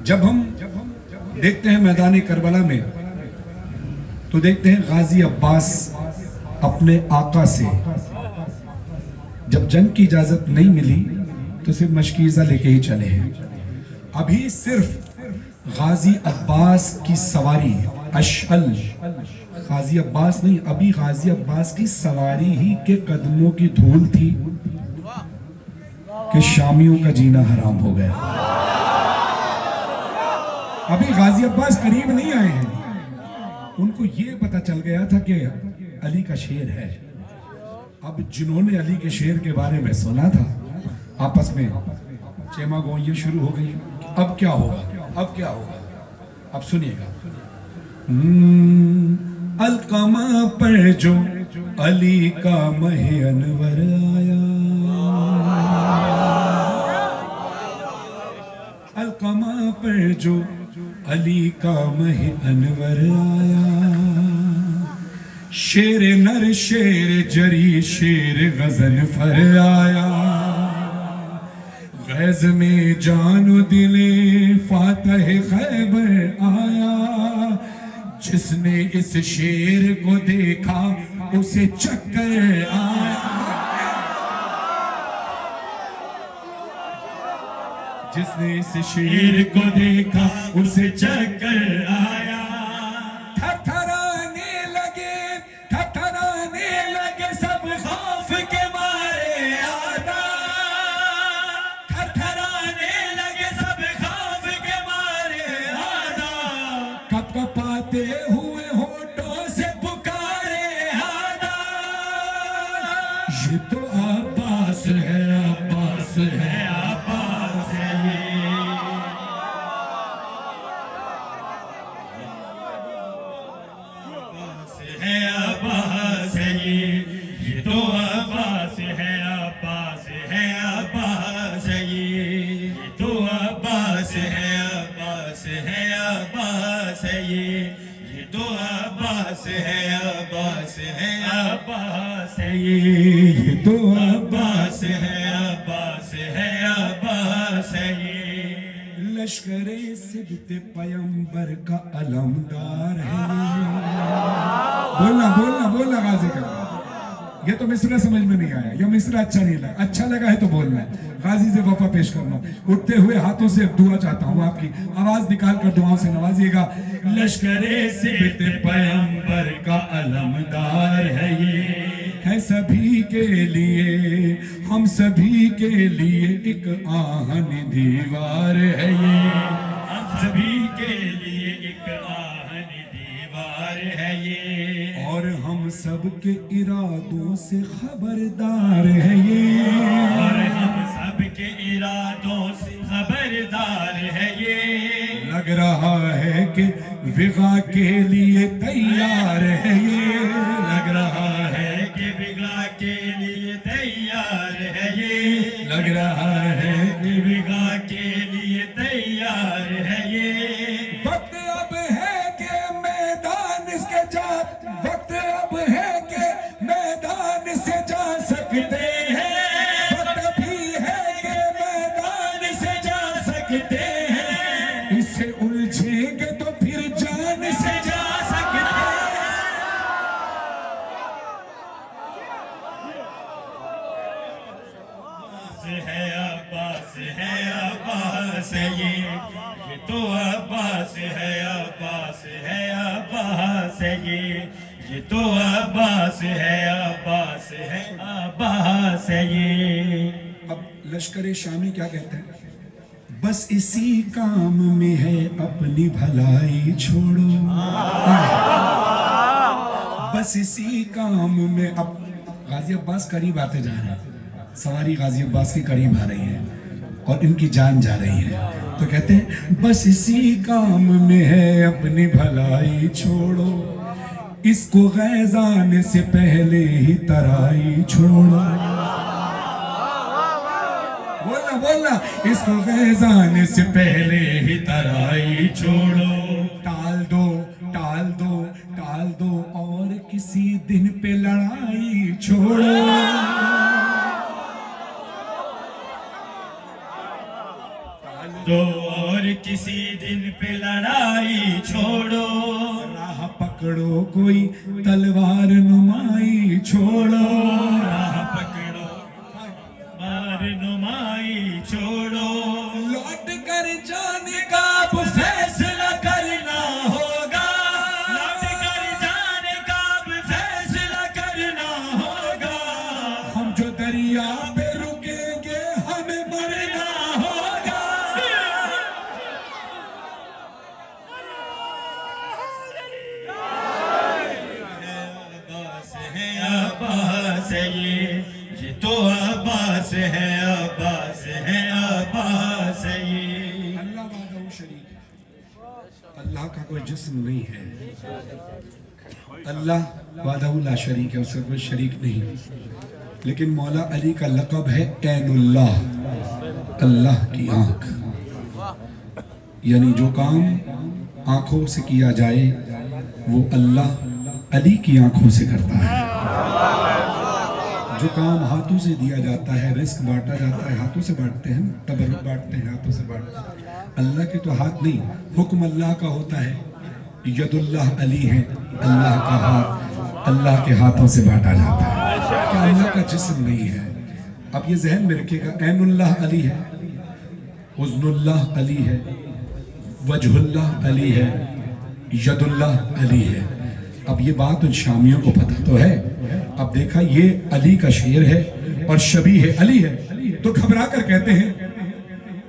جب ہم دیکھتے ہیں میدان کربلا میں تو دیکھتے ہیں غازی عباس اپنے آقا سے جب جنگ کی اجازت نہیں ملی تو صرف مشکیزہ لے کے ہی چلے ہیں. ابھی صرف غازی عباس کی سواری اشعل، غازی عباس نہیں، ابھی غازی عباس کی سواری ہی کے قدموں کی دھول تھی کہ شامیوں کا جینا حرام ہو گیا. ابھی غازی عباس قریب نہیں آئے ہیں، ان کو یہ پتا چل گیا تھا کہ علی کا شیر ہے. اب جنہوں نے علی کے شیر کے بارے میں سنا تھا آپس میں چیما گوئیاں شروع ہو گئی. اب کیا ہوگا، اب کیا ہوگا، اب سنیے گا. القمہ پر جو علی کا مہ انور آیا، القمہ پر جو علی کا مہ انور آیا، شیر نر شیر جری شیر غزن فر آیا، غیظ میں جان و دل فاتح خیبر آیا، جس نے اس شیر کو دیکھا اسے چکر آیا، جس نے اس شیر کو دیکھا اسے چکر آیا. تھرتھرانے لگے سب خوف کے مارے آدھا، تھرتھرانے لگے سب خوف کے مارے آدھا، کپ کپاتے ہوئے ہونٹوں سے پکارے آدھا، یہ تو عباس ہے، عباس ہے، عباس ہے عباس ہے یہ تو عباس ہے، عباس ہے، عباس ہے یہ تو عباس ہے، عباس ہے، عباس ہے یہ تو عباس ہے، عباس ہے، عباس ہے یہ تو عباس ہے، عباس ہے، عباس ہے یہ لشکر سبط پیمبر کا علمدار ہے. بولنا بولنا بولنا غازی کا. یہ تو مصرع سمجھ میں نہیں آیا، یہ مصرع اچھا نہیں لگا، اچھا لگا ہے تو بولنا. غازی سے وفا پیش کرنا. اٹھتے ہوئے ہاتھوں سے دعا چاہتا ہوں، آپ کی آواز نکال کر دعاؤں سے نوازیے گا. لشکر سبط پیمبر کا علمدار ہے یہ، ہے سبھی کے لیے، ہم سبھی کے لیے ایک آہن دیوار ہے یہ، ہم سبھی کے لیے ایک آہن دیوار ہے یہ، اور ہم سب کے ارادوں سے خبردار ہے یہ، اور ہم سب کے ارادوں سے خبردار ہے یہ، لگ رہا ہے کہ وغا کے لیے تیار ہے یہ، لگ رہا ہے کہ وغا کے لیے تیار ہے یہ، لگ رہا ہے کہ وغا کے لیے تیار ہے یہ. وقت اب ہے کہ میدان سے جا، وقت اب ہے کہ میدان سے جا سکتے ہیں، وقت ابھی ہے کہ میدان سے جا سکتے ہیں، اس سے الجھیں گے تو پھر جان سے جا سکتے ہیں. ہے عباس ہے، عباس ہے یہ تو عباس ہے، عباس ہے، عباس ہے یہ تو عباس ہے، عباس ہے، عباس ہے یہ. اب لشکر شامی کیا کہتے ہیں؟ بس اسی کام میں ہے اپنی بھلائی چھوڑو، بس اسی کام میں. اب غازی عباس قریب آتے جا رہے ہیں، سواری غازی عباس کی قریب آ رہی ہے اور ان کی جان جا رہی ہے، تو کہتے ہیں بس اسی کام میں ہے اپنی بھلائی چھوڑو، اس کو غیظ آنے سے پہلے ہی ترائی چھوڑو. بولنا بولنا، اس کو غیظ آنے سے پہلے ہی ترائی چھوڑو، ٹال دو ٹال دو ٹال دو اور کسی دن پہ لڑائی چھوڑو. دو اور کسی دن پہ لڑائی چھوڑو، راہ پکڑو کوئی تلوار نمائی چھوڑو، راہ پکڑو بار نمائی چھوڑو، لوٹ کر جانے کا اب فیصلہ کرنا ہوگا، لوٹ کر جانے کا اب فیصلہ کرنا ہوگا، ہم جو دریا پہ رکیں گے ہمیں مرنا ہوگا۔ عباس ہے عباس ہے یہ تو عباس ہے عباس ہے عباس ہے یہ۔ اللہ وحدہ شریک ہے، اللہ کا کوئی جسم نہیں ہے، اللہ وحدہ لا شریک ہے، اس کا کوئی شریک نہیں، لیکن مولا علی کا لقب ہے عین اللہ، اللہ کی آنکھ، یعنی جو کام آنکھوں سے کیا جائے وہ اللہ علی کی آنکھوں سے کرتا ہے، جو کام ہاتھوں سے دیا جاتا ہے، رزق بانٹا جاتا ہے، ہاتھوں سے بانٹتے ہیں، تبرک بانٹتے ہیں، ہاتھوں سے بانٹتے ہیں، اللہ کے تو ہاتھ نہیں، حکم اللہ کا ہوتا ہے، ید اللہ علی ہے، اللہ کا ہاتھ اللہ کے ہاتھوں سے بانٹا جاتا ہے، کہ اللہ کا جسم نہیں ہے۔ اب یہ ذہن میں رکھے گا، عین اللہ علی ہے، اذن اللہ علی ہے، وجہ اللہ علی ہے، ید اللہ علی ہے۔ اب یہ بات ان شامیوں کو پتہ تو ہے، اب دیکھا یہ علی کا شعر ہے اور شبیہ علی ہے، تو گھبرا کر کہتے ہیں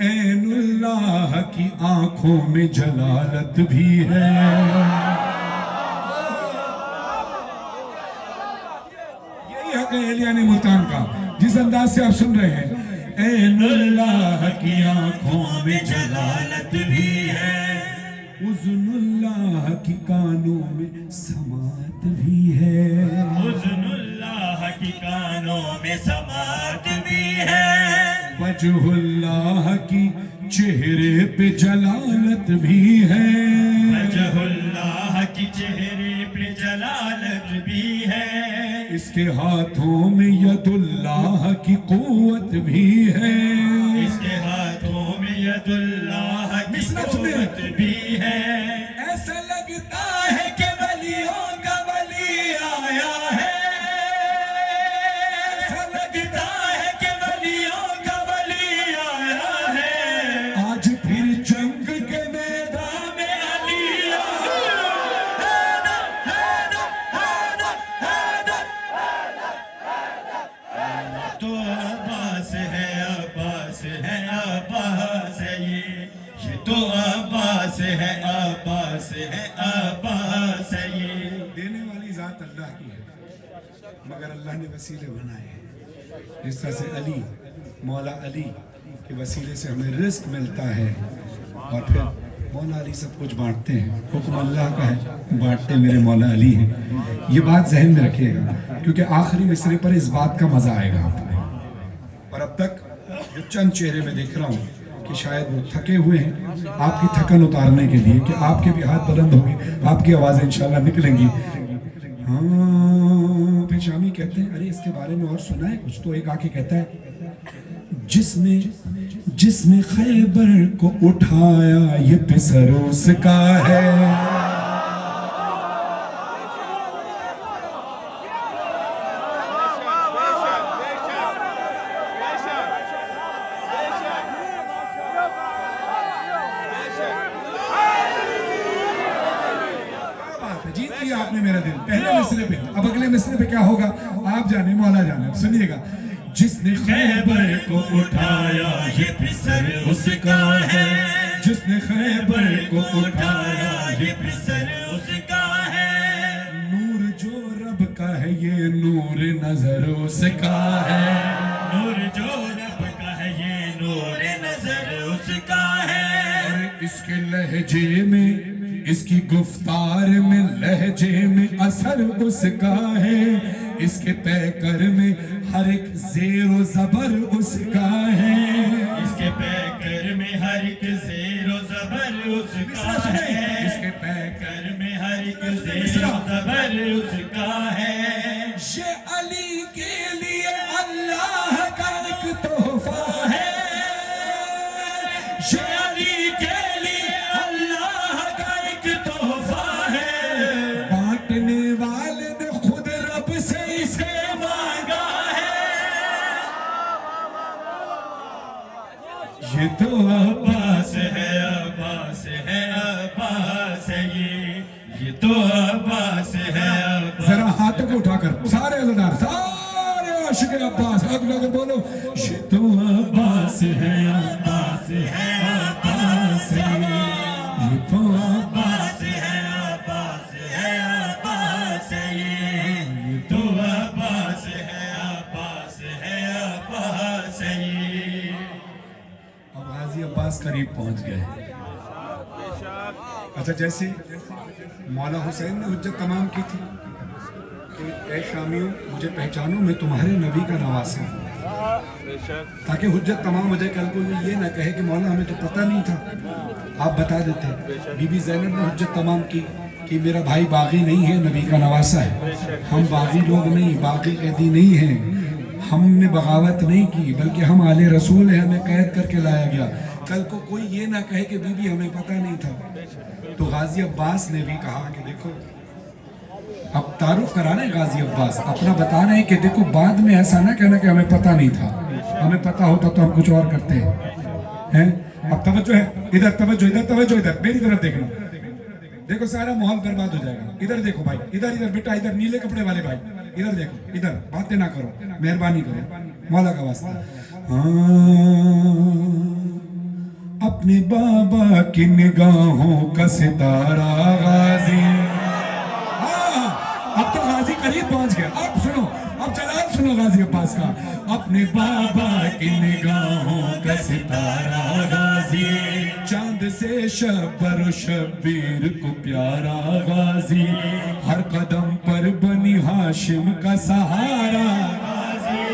عین اللہ کی آنکھوں میں جلالت بھی ہے، یہی حق ہے اہلیان ملتان کا جس انداز سے آپ سن رہے ہیں، عین اللہ کی آنکھوں میں جلالت بھی ہے، اذن اللہ کی کانوں میں سماعت بھی ہے، اذن اللہ کی کانوں میں سماعت بھی ہے، وجہ اللہ کی چہرے پہ جلالت بھی ہے، وجہ اللہ کی چہرے پہ جلالت بھی ہے، اس کے ہاتھوں میں ید اللہ کی قوت بھی ہے، اس کے ہاتھوں میں ید اللہ کی قوت بھی ہے، ایسا لگتا ہے کہ ولیوں کا ولی آیا ہے، ایسا لگتا ہے کہ ولیوں کا ولی آیا ہے، آج پھر جنگ کے میدان میں علی تو عباس ہے عباس ہے عباس ہے یہ تو عباس ہے عباس ہے عباس ہے یہ۔ دینے والی ذات اللہ کی ہے، مگر اللہ نے وسیلے بنائے ہیں، جس طرح سے علی مولا علی کے وسیلے سے ہمیں رزق ملتا ہے، اور پھر مولا علی سب کچھ بانٹتے ہیں، حکم اللہ کا ہے، بانٹتے میرے مولا علی ہیں۔ یہ بات ذہن میں رکھیے گا، کیونکہ آخری مصرے پر اس بات کا مزہ آئے گا آپ کو، اور اب تک جو چند چہرے میں دیکھ رہا ہوں کہ شاید وہ تھکے ہوئے ہیں، آپ کی تھکن اتارنے کے لیے کہ آپ کے بھی ہاتھ بلند ہوں گے، آپ کی آوازیں انشاءاللہ نکلیں گی۔ ہاں پھر شامی کہتے ہیں ارے اس کے بارے میں اور سنا ہے کچھ، تو ایک آ کے کہتا ہے جس نے خیبر کو اٹھایا یہ پسر اس کا ہے، جیت لیا آپ نے میرا دل پہلے مصرے پہ، اب اگلے مصرے پہ کیا ہوگا آپ جانے مولا جانے، سنیے گا، جس نے خیبر کو اٹھایا یہ پسر اس کا ہے، جس نے خیبر کو اٹھایا یہ پسر اس کا ہے، نور جو رب کا ہے یہ نور نظر اس کا ہے، نور جو رب کا ہے یہ نور نظر اس کا ہے، اور اس کے لہجے میں اس کی گفتار میں لہجے میں اثر اس کا ہے، اس کے پیکر میں ہر ایک زیر و زبر اس کا ہے، اس کے پیکر میں ہر ایک زیر و زبر اس کا ہے، اس کے پیکر میں ہر ایک زیر و زبر اس کا ہے، یہ علی کے لیے اللہ کا ایک تحفہ ہے، یہ علی کے یہ تو عباس ہے عباس ہے عباس ہے یہ تو عباس ہے عباس. ذرا ہاتھوں کو اٹھا کر سارے عزادار سارے عاشق عباس ہاتھ اٹھا کر بولو یہ تو عباس ہے عباس ہے عباس ہے یہ تو عباس ہے عباس ہے عباس ہے یہ تو عباس ہے عباس ہے عباس ہے. اب غازی عباس قریب پہنچ گئے. اچھا جیسے مولا حسین نے حجت تمام کی تھی کہ اے شامیوں مجھے پہچانو میں تمہارے نبی کا نواسا ہوں, تاکہ حجت تمام ہو جائے. کل کو یہ نہ کہے کہ مولا ہمیں تو پتہ نہیں تھا, آپ بتا دیتے. بی بی زینب نے حجت تمام کی کہ میرا بھائی باغی نہیں ہے, نبی کا نواسا ہے. ہم باغی لوگ نہیں, باغی قیدی نہیں ہیں, ہم نے بغاوت نہیں کی بلکہ ہم آل رسول ہیں, ہمیں قید کر کے لایا گیا. کل کو کوئی یہ نہ کہے کہ بی بی ہمیں پتہ نہیں تھا. تو غازی عباس نے بھی کہا کہ دیکھو اب تعارف کرانا ہے. غازی عباس اپنا بتانا ہے کہ دیکھو بعد میں ایسا نہ کہنا کہ ہمیں پتہ نہیں تھا, ہمیں پتہ ہوتا تو ہم کچھ اور کرتے ہیں. اب توجہ ہے, ادھر توجہ, ادھر توجہ, ادھر میری طرف دیکھنا. دیکھو سارا ماحول برباد ہو جائے گا. ادھر دیکھو بھائی, ادھر ادھر بیٹا, ادھر نیلے کپڑے والے بھائی ادھر دیکھو, ادھر باتیں نہ کرو, مہربانی کرو, مولا کا واسطہ. اپنے بابا کی نگاہوں کا ستارہ غازی. اب تو غازی قریب پہنچ گیا. اب سنو, اب جلال سنو غازی عباس کا. اپنے بابا کی نگاہوں کا ستارہ غازی, چاند سے شبر و شبیر کو پیارا غازی, ہر قدم پر بنی ہاشم کا سہارا غازی.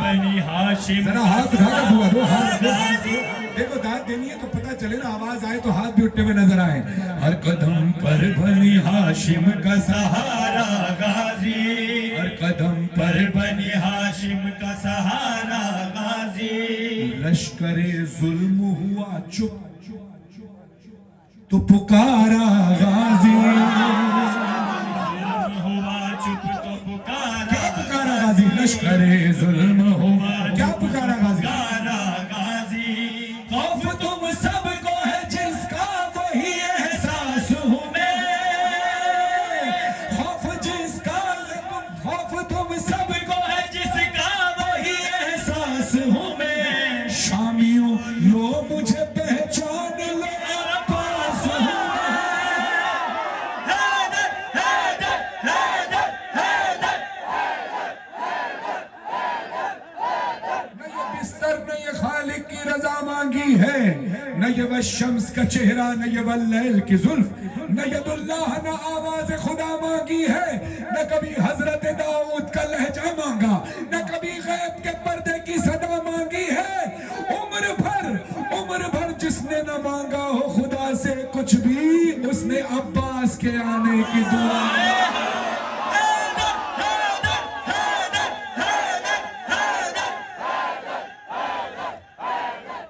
بنی ہاشم ذرا ہاتھ اٹھا کر دعا دو. ہاتھ دیکھو داد دینی ہے تو پتہ چلے نا, آواز آئے تو ہاتھ بھی اٹھتے ہوئے نظر آئے. ہر قدم پر بنی ہاشم کا سہارا غازی, ہر قدم پر بنی ہاشم کا سہارا غازی. لشکر ظلم ہوا چپ تو پکارا غازی. ہوا چپ تو پکارا, کیا پکارا غازی؟ لشکر ظلم ہوا کیا پکارا غازی؟ غازی. خوف تم سب کو ہے جس کا وہی احساس ہوں میں, خوف جس کا, خوف تم سب کو ہے جس کا وہی احساس ہوں میں. شامیوں لو مجھے پہچان لو, عباس ہوں میں. نہ یہ بستر نہ یہ خالق کی رضا مانگی ہے, نہ یہ وہ شمس کا چہرہ نہ یہ وہ لیل کی زلف, نہ ید اللہ نہ آواز خدا مانگی ہے, نہ کبھی حضرت داؤد کا لہجہ مانگا, نہ کبھی غیب کے پردے کی صدا مانگی ہے. عمر بھر جس نے نہ مانگا ہو خدا سے کچھ بھی, اس نے عباس کے آنے کی دعا.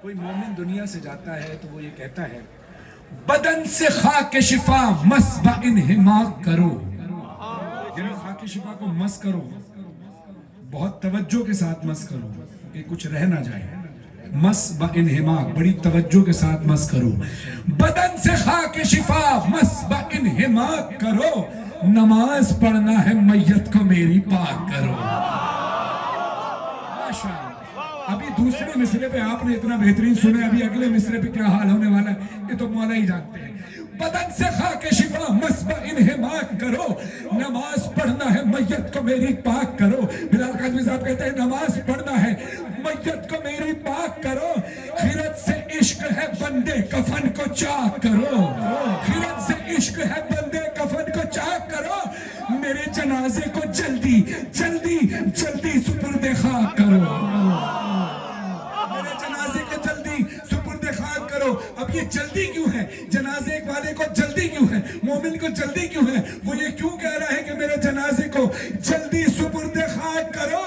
کوئی مومن دنیا سے جاتا ہے تو وہ یہ کہتا ہے بدن سے خاک شفا مس با انہماک کرو. یعنی خاک شفا کو مس کرو, بہت توجہ کے ساتھ مس کرو کہ کچھ رہ نہ جائے. مس با انہماک, بڑی توجہ کے ساتھ مس کرو. بدن سے خاک شفا مس با انہماک کرو, نماز پڑھنا ہے میت کو میری پاک کرو. ماشاءاللہ. ابھی دوسرے مصرے پہ آپ نے اتنا بہترین سنا, ابھی اگلے مصرے پہ کیا حال ہونے والا ہے یہ تو مولا ہی جانتے ہیں. بدن سے خاک شفا مسبہ انہماک کرو, نماز پڑھنا ہے میت کو میری پاک کرو. بلال قادری صاحب کہتے ہیں نماز پڑھنا ہے میت کو میری پاک کرو. خیرت سے عشق ہے بندے کفن کو چاک کرو, خیرت سے عشق ہے بندے کفن کو چاک کرو. میرے جنازے کو جلدی جلدی جلدی سپرد خاک کرو, میرے جنازے کو جلدی سپرد خاک کرو. اب یہ جلدی کیوں ہے؟ جنازے والے کو جلدی کیوں ہے؟ مومن کو جلدی کیوں ہے؟ وہ یہ کیوں کہہ رہا ہے کہ میرے جنازے کو جلدی سپرد خاک کرو؟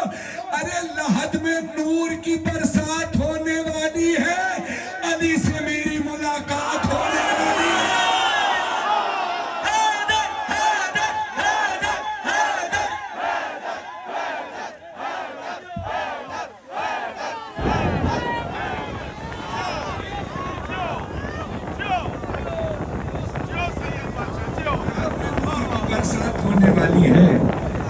ارے لحد میں نور کی برسات ہونے والی ہے, علی سے میری